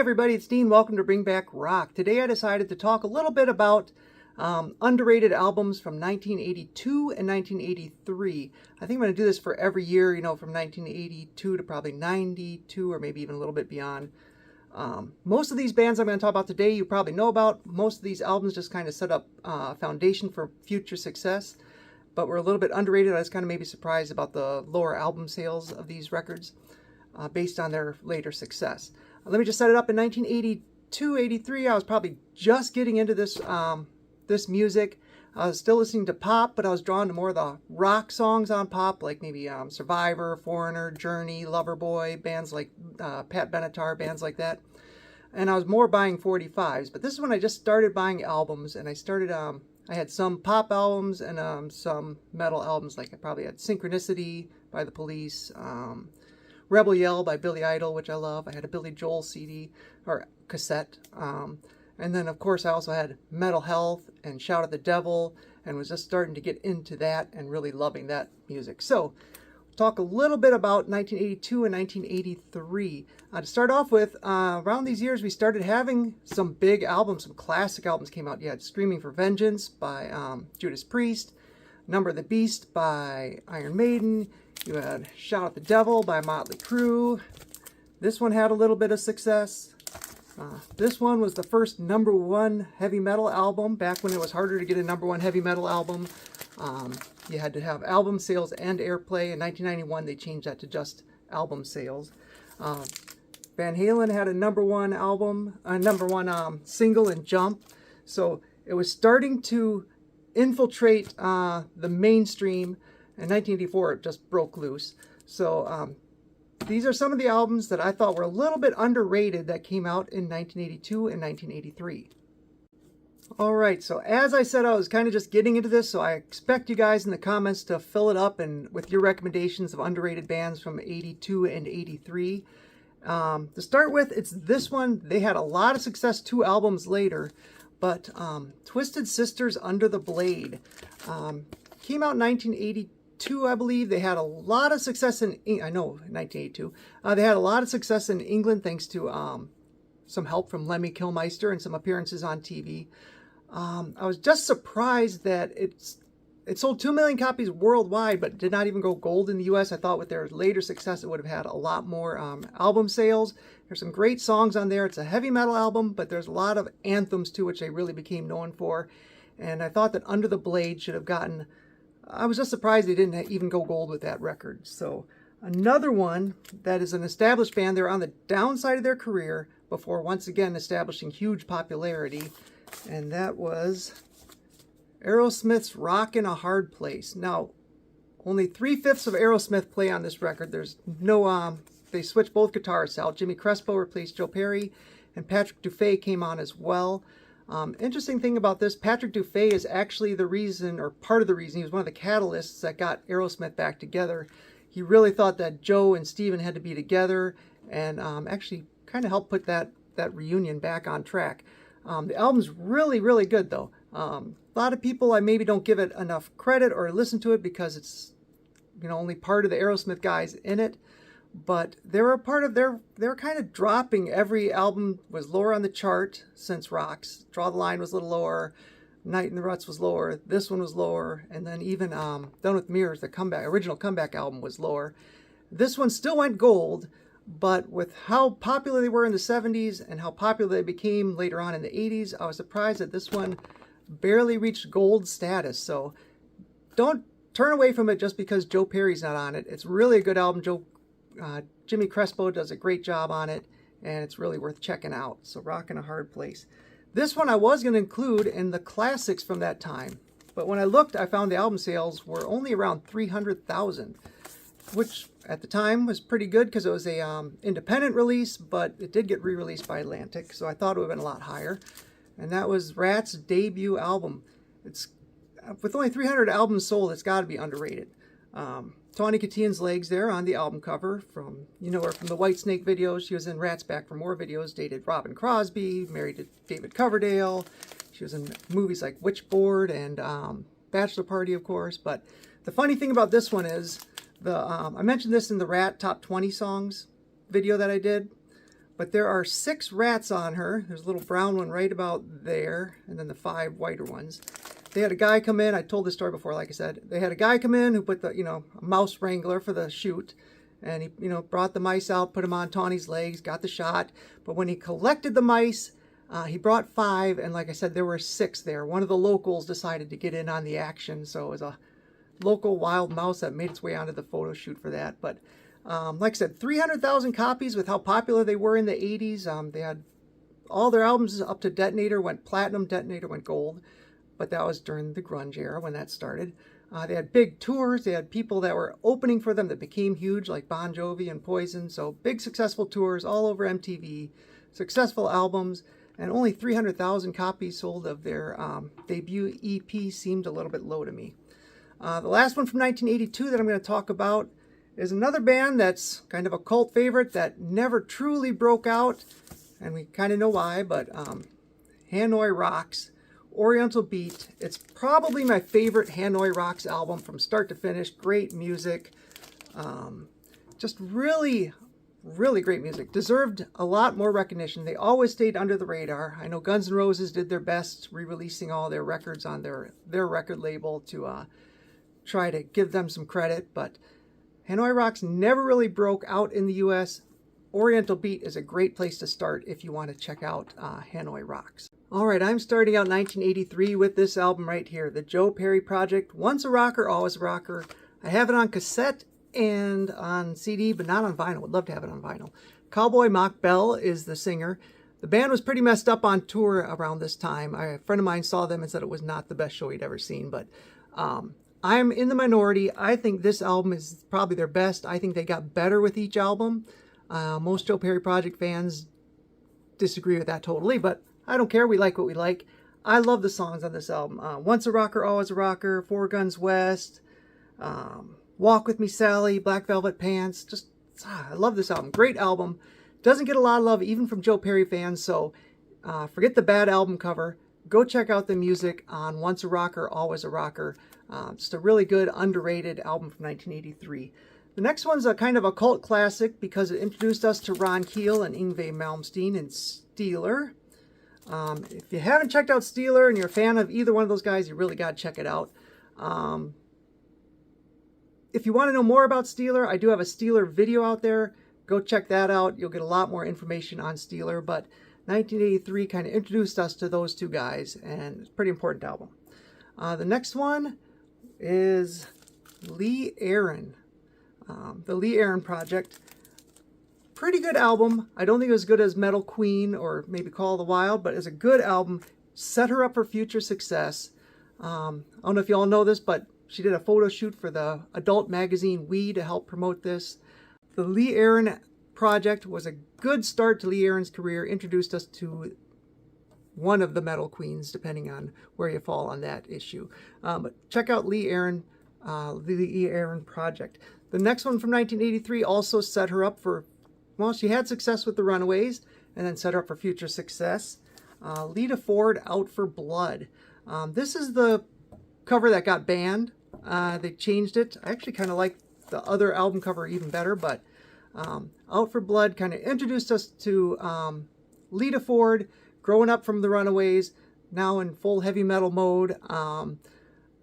everybody, it's Dean. Welcome to Bring Back Rock. Today I decided to talk a little bit about underrated albums from 1982 and 1983. I think I'm going to do this for every year, from 1982 to probably 92 or maybe even a little bit beyond. Most of these bands I'm going to talk about today you probably know about. Most of these albums just kind of set up a foundation for future success, but were a little bit underrated. I was kind of maybe surprised about the lower album sales of these records based on their later success. Let me just set it up. In 1982, 83, I was probably just getting into this music. I was still listening to pop, but I was drawn to more of the rock songs on pop, like maybe Survivor, Foreigner, Journey, Loverboy, bands like Pat Benatar, bands like that. And I was more buying 45s, but this is when I just started buying albums, and I started, I had some pop albums and some metal albums, like I probably had Synchronicity by The Police, Rebel Yell by Billy Idol, which I love. I had a Billy Joel CD, or cassette. And then, of course, I also had Metal Health and Shout at the Devil, and was just starting to get into that and really loving that music. So, talk a little bit about 1982 and 1983. To start off with, around these years, we started having some big albums, some classic albums came out. You had Screaming for Vengeance by Judas Priest, Number of the Beast by Iron Maiden. You had Shout at the Devil by Motley Crue. This one had a little bit of success. This one was the first #1 heavy metal album, back when it was harder to get a #1 heavy metal album. You had to have album sales and airplay. In 1991, they changed that to just album sales. Van Halen had a #1 album, #1 single in Jump. So it was starting to infiltrate the mainstream. In 1984, it just broke loose. So these are some of the albums that I thought were a little bit underrated that came out in 1982 and 1983. All right, so as I said, I was kind of just getting into this, so I expect you guys in the comments to fill it up and with your recommendations of underrated bands from 82 and 83. To start with, it's this one. They had a lot of success 2 albums later, but Twisted Sister's Under the Blade came out in 1982. I believe. They had a lot of success in 1982. They had a lot of success in England thanks to some help from Lemmy Kilmister and some appearances on TV. I was just surprised that it sold 2 million copies worldwide, but did not even go gold in the US. I thought with their later success, it would have had a lot more album sales. There's some great songs on there. It's a heavy metal album, but there's a lot of anthems too, which they really became known for. And I thought that Under the Blade should have gotten... I was just surprised they didn't even go gold with that record. So another one that is an established band, they're on the downside of their career before once again establishing huge popularity, and that was Aerosmith's Rockin' a Hard Place. Now, only 3/5 of Aerosmith play on this record. There's no, they switched both guitarists out. Jimmy Crespo replaced Joe Perry, and Patrick Dufay came on as well. Interesting thing about this, Patrick Dufay is actually the reason, or part of the reason, he was one of the catalysts that got Aerosmith back together. He really thought that Joe and Steven had to be together, and actually kind of helped put that reunion back on track. The album's really, really good, though. A lot of people, I maybe don't give it enough credit or listen to it because it's, only part of the Aerosmith guys in it. But they were a part of they're kind of dropping. Every album was lower on the chart since Rocks. Draw the Line was a little lower. Night in the Ruts was lower. This one was lower. And then even Done with Mirrors, the original comeback album, was lower. This one still went gold, but with how popular they were in the 70s and how popular they became later on in the 80s, I was surprised that this one barely reached gold status. So don't turn away from it just because Joe Perry's not on it. It's really a good album. Jimmy Crespo does a great job on it, and it's really worth checking out. So Rockin' a Hard Place. This one I was going to include in the classics from that time, but when I looked, I found the album sales were only around 300,000, which at the time was pretty good because it was a independent release, but it did get re-released by Atlantic, so I thought it would have been a lot higher. And that was Ratt's debut album. It's with only 300 albums sold, it's got to be underrated. Tawny Katian's legs there on the album cover from, her from the Whitesnake videos. She was in Rat's Back for More videos, dated Robin Crosby, married to David Coverdale. She was in movies like Witchboard and Bachelor Party, of course. But the funny thing about this one is, I mentioned this in the Rat Top 20 Songs video that I did, But there are 6 rats on her. There's a little brown one right about there, and then the 5 whiter ones. They had a guy come in. I told this story before, like I said. They had a guy come in who put the, a mouse wrangler for the shoot. And he, brought the mice out, put them on Tawny's legs, got the shot. But when he collected the mice, he brought 5. And like I said, there were 6 there. One of the locals decided to get in on the action. So it was a local wild mouse that made its way onto the photo shoot for that. But like I said, 300,000 copies with how popular they were in the 80s. They had all their albums up to Detonator went platinum, Detonator went gold. But that was during the grunge era when that started. They had big tours. They had people that were opening for them that became huge, like Bon Jovi and Poison. So big successful tours all over MTV, successful albums, and only 300,000 copies sold of their debut EP seemed a little bit low to me. The last one from 1982 that I'm going to talk about is another band that's kind of a cult favorite that never truly broke out, and we kind of know why, but Hanoi Rocks. Oriental Beat. It's probably my favorite Hanoi Rocks album from start to finish. Great music. Just really, really great music. Deserved a lot more recognition. They always stayed under the radar. I know Guns N' Roses did their best re-releasing all their records on their record label to try to give them some credit, but Hanoi Rocks never really broke out in the U.S. Oriental Beat is a great place to start if you want to check out Hanoi Rocks. Alright, I'm starting out 1983 with this album right here, the Joe Perry Project, Once a Rocker, Always a Rocker. I have it on cassette and on CD, but not on vinyl. Would love to have it on vinyl. Cowboy Mock Bell is the singer. The band was pretty messed up on tour around this time. A friend of mine saw them and said it was not the best show he'd ever seen, but I'm in the minority. I think this album is probably their best. I think they got better with each album. Most Joe Perry Project fans disagree with that totally, but I don't care. We like what we like. I love the songs on this album. Once a Rocker, Always a Rocker, Four Guns West, Walk With Me Sally, Black Velvet Pants. I love this album. Great album. Doesn't get a lot of love even from Joe Perry fans, so forget the bad album cover. Go check out the music on Once a Rocker, Always a Rocker. Just a really good, underrated album from 1983. The next one's a kind of a cult classic because it introduced us to Ron Keel and Yngwie Malmsteen and Steeler. If you haven't checked out Steeler and you're a fan of either one of those guys, you really got to check it out. If you want to know more about Steeler, I do have a Steeler video out there. Go check that out. You'll get a lot more information on Steeler, but 1983 kind of introduced us to those two guys, and it's a pretty important album. The next one is Lee Aaron. The Lee Aaron Project. Pretty good album. I don't think it was as good as Metal Queen or maybe Call of the Wild, but it's a good album. Set her up for future success. I don't know if you all know this, but she did a photo shoot for the adult magazine We to help promote this. The Lee Aaron Project was a good start to Lee Aaron's career. Introduced us to one of the Metal Queens, depending on where you fall on that issue. But check out Lee Aaron, the Lee Aaron Project. The next one from 1983 also set her up for, well, she had success with the Runaways and then set her up for future success. Lita Ford, Out for Blood. This is the cover that got banned. They changed it. I actually kind of like the other album cover even better, but Out for Blood kind of introduced us to Lita Ford, growing up from the Runaways, now in full heavy metal mode.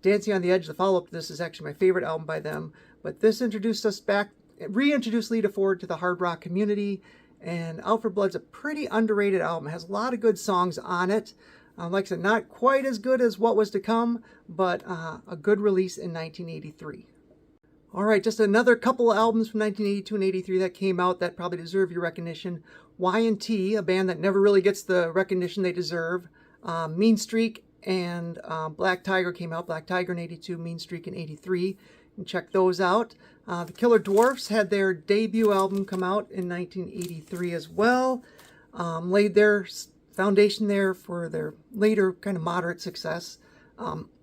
Dancing on the Edge, the follow-up to this, is actually my favorite album by them. But this introduced us back, reintroduced Lita Ford to the hard rock community. And Out for Blood's a pretty underrated album. It has a lot of good songs on it. Like I said, not quite as good as What Was to Come, but a good release in 1983. All right, just another couple of albums from 1982 and 83 that came out that probably deserve your recognition. Y&T, a band that never really gets the recognition they deserve. Mean Streak and Black Tiger came out. Black Tiger in 82, Mean Streak in 83. And check those out. The Killer Dwarfs had their debut album come out in 1983 as well. Laid their foundation there for their later kind of moderate success.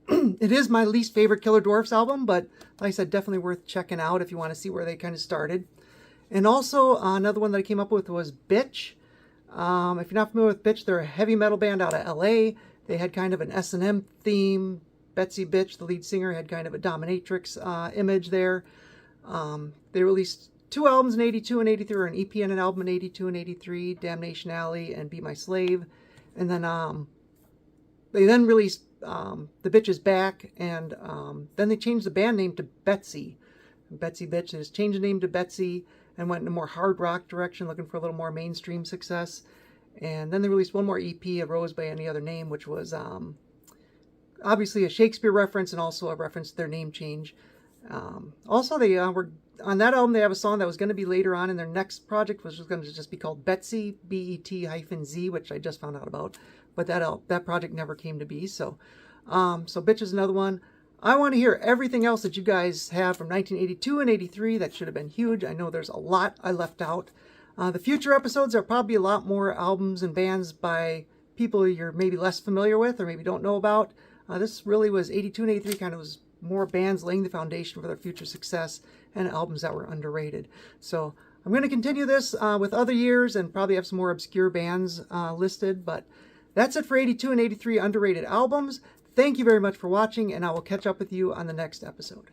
It is my least favorite Killer Dwarfs album, but like I said, definitely worth checking out if you want to see where they kind of started. And also another one that I came up with was Bitch. If you're not familiar with Bitch, they're a heavy metal band out of LA. They had kind of an S&M theme. Betsy Bitch, the lead singer, had kind of a dominatrix image there. They released 2 albums in 82 and 83, or an EP and an album in 82 and 83, Damnation Alley and Be My Slave. And then they then released The Bitch Is Back, and then they changed the band name to Betsy. Betsy Bitch. They just changed the name to Betsy and went in a more hard rock direction, looking for a little more mainstream success. And then they released one more EP, A Rose by Any Other Name, which was obviously a Shakespeare reference and also a reference to their name change. Also, they were on that album. They have a song that was going to be later on in their next project, which was going to just be called Betsy, B-E-T-Z, which I just found out about. But that project never came to be. So Bitch is another one. I want to hear everything else that you guys have from 1982 and 83. That should have been huge. I know there's a lot I left out. The future episodes are probably a lot more albums and bands by people you're maybe less familiar with or maybe don't know about. This really was 82 and 83 kind of was more bands laying the foundation for their future success and albums that were underrated. So I'm going to continue this with other years and probably have some more obscure bands listed. But that's it for 82 and 83 underrated albums. Thank you very much for watching, and I will catch up with you on the next episode.